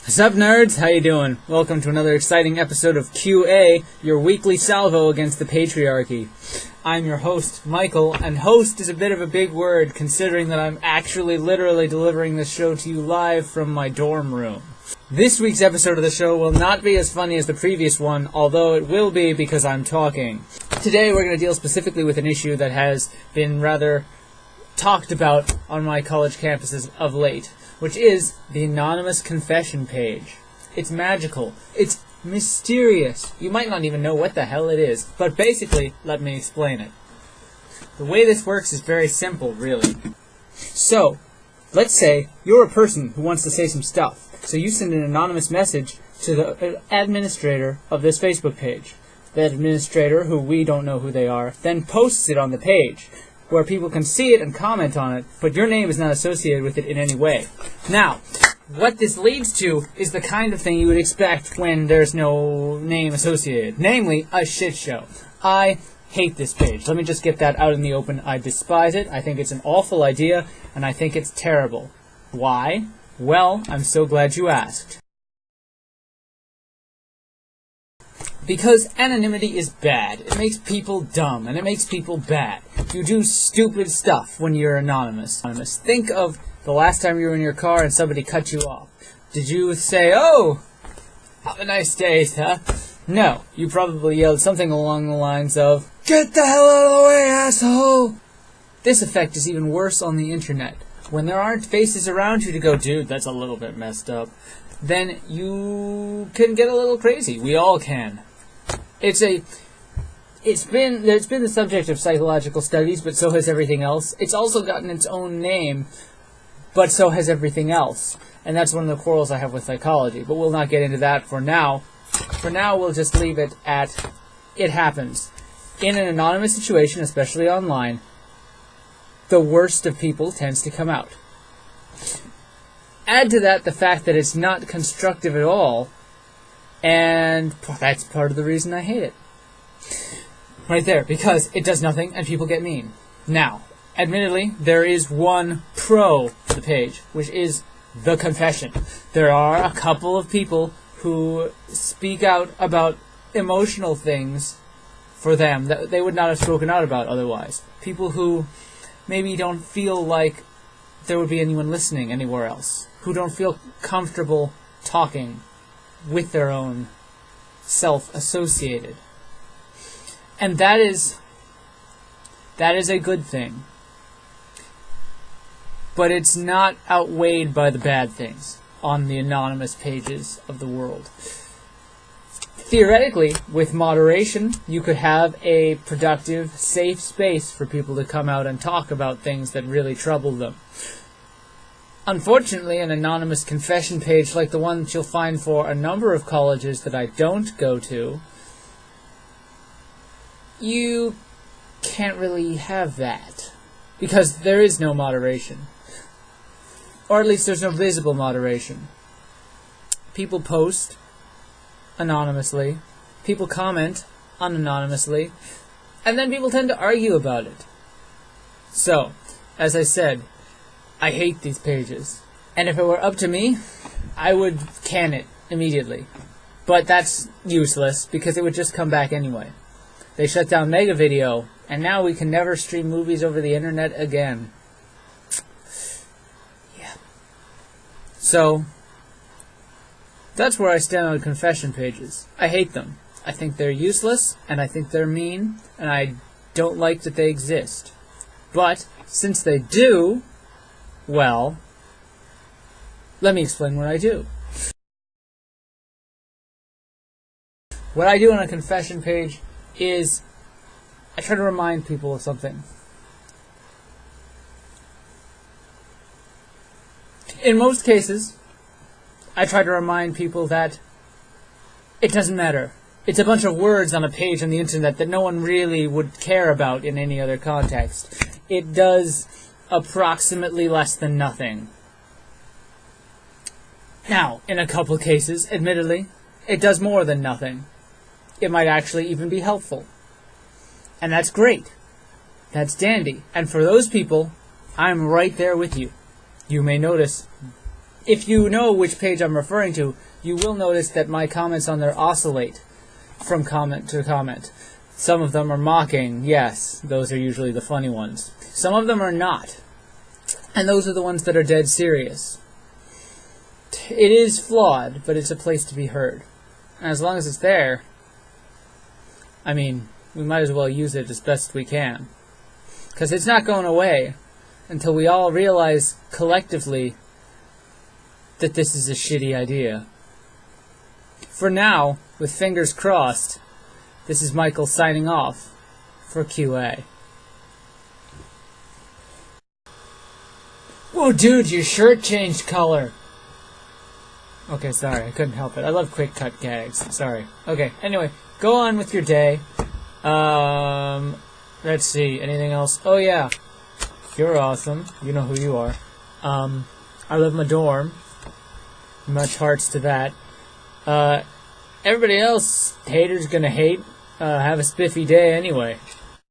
What's up, nerds? How you doing? Welcome to another exciting episode of QA, your weekly salvo against the patriarchy. I'm your host, Michael, and host is a bit of a big word considering that I'm actually literally delivering this show to you live from my dorm room. This week's episode of the show will not be as funny as the previous one, although it will be because I'm talking. Today we're going to deal specifically with an issue that has been rather talked about on my college campuses of late, which is the anonymous confession page. It's magical. It's mysterious. You might not even know what the hell it is, but basically, let me explain it. The way this works is very simple, really. So, let's say you're a person who wants to say some stuff, so you send an anonymous message to the administrator of this Facebook page. The administrator, who we don't know who they are, then posts it on the page, where people can see it and comment on it, but your name is not associated with it in any way. Now, what this leads to is the kind of thing you would expect when there's no name associated, namely a shit show. I hate this page. Let me just get that out in the open. I despise it. I think it's an awful idea, and I think it's terrible. Why? Well, I'm so glad you asked. Because anonymity is bad. It makes people dumb, and it makes people bad. You do stupid stuff when you're anonymous. Think of the last time you were in your car and somebody cut you off. Did you say, "Oh, have a nice day, sir"? No. You probably yelled something along the lines of, "Get the hell out of the way, asshole!" This effect is even worse on the internet. When there aren't faces around you to go, "Dude, that's a little bit messed up," then you can get a little crazy. We all can. It's been the subject of psychological studies, but so has everything else. It's also gotten its own name, but so has everything else. And that's one of the quarrels I have with psychology, but we'll not get into that for now. For now, we'll just leave it at, it happens. In an anonymous situation, especially online, the worst of people tends to come out. Add to that the fact that it's not constructive at all, and that's part of the reason I hate it. Right there, because it does nothing and people get mean. Now, admittedly, there is one pro to the page, which is the confession. There are a couple of people who speak out about emotional things for them that they would not have spoken out about otherwise. People who maybe don't feel like there would be anyone listening anywhere else, who don't feel comfortable talking with their own self-associated. And that is a good thing. But it's not outweighed by the bad things on the anonymous pages of the world. Theoretically, with moderation, you could have a productive, safe space for people to come out and talk about things that really trouble them. Unfortunately, an anonymous confession page like the one that you'll find for a number of colleges that I don't go to, you can't really have that. Because there is no moderation. Or at least there's no visible moderation. People post anonymously, people comment unanonymously, and then people tend to argue about it. So, as I said, I hate these pages. And if it were up to me, I would can it immediately. But that's useless, because it would just come back anyway. They shut down Mega Video, and now we can never stream movies over the internet again. Yeah. So, that's where I stand on confession pages. I hate them. I think they're useless, and I think they're mean, and I don't like that they exist. But, since they do, well, let me explain what I do. What I do on a confession page is I try to remind people of something. In most cases, I try to remind people that it doesn't matter. It's a bunch of words on a page on the internet that no one really would care about in any other context. It does approximately less than nothing. Now, in a couple cases, admittedly, it does more than nothing. It might actually even be helpful. And that's great. That's dandy. And for those people, I'm right there with you. You may notice if you know which page I'm referring to, you will notice that my comments on there oscillate from comment to comment. Some of them are mocking, yes, those are usually the funny ones. Some of them are not, and those are the ones that are dead serious. It is flawed, but it's a place to be heard. And as long as it's there, I mean, we might as well use it as best we can. Because it's not going away until we all realize collectively that this is a shitty idea. For now, with fingers crossed, this is Michael signing off for QA. Whoa, dude, your shirt changed color. Okay, sorry, I couldn't help it. I love quick cut gags. Sorry. Okay, anyway, go on with your day. Let's see, anything else? Oh yeah, you're awesome. You know who you are. I live in my dorm. Much hearts to that. Everybody else, haters gonna hate. Have a spiffy day anyway.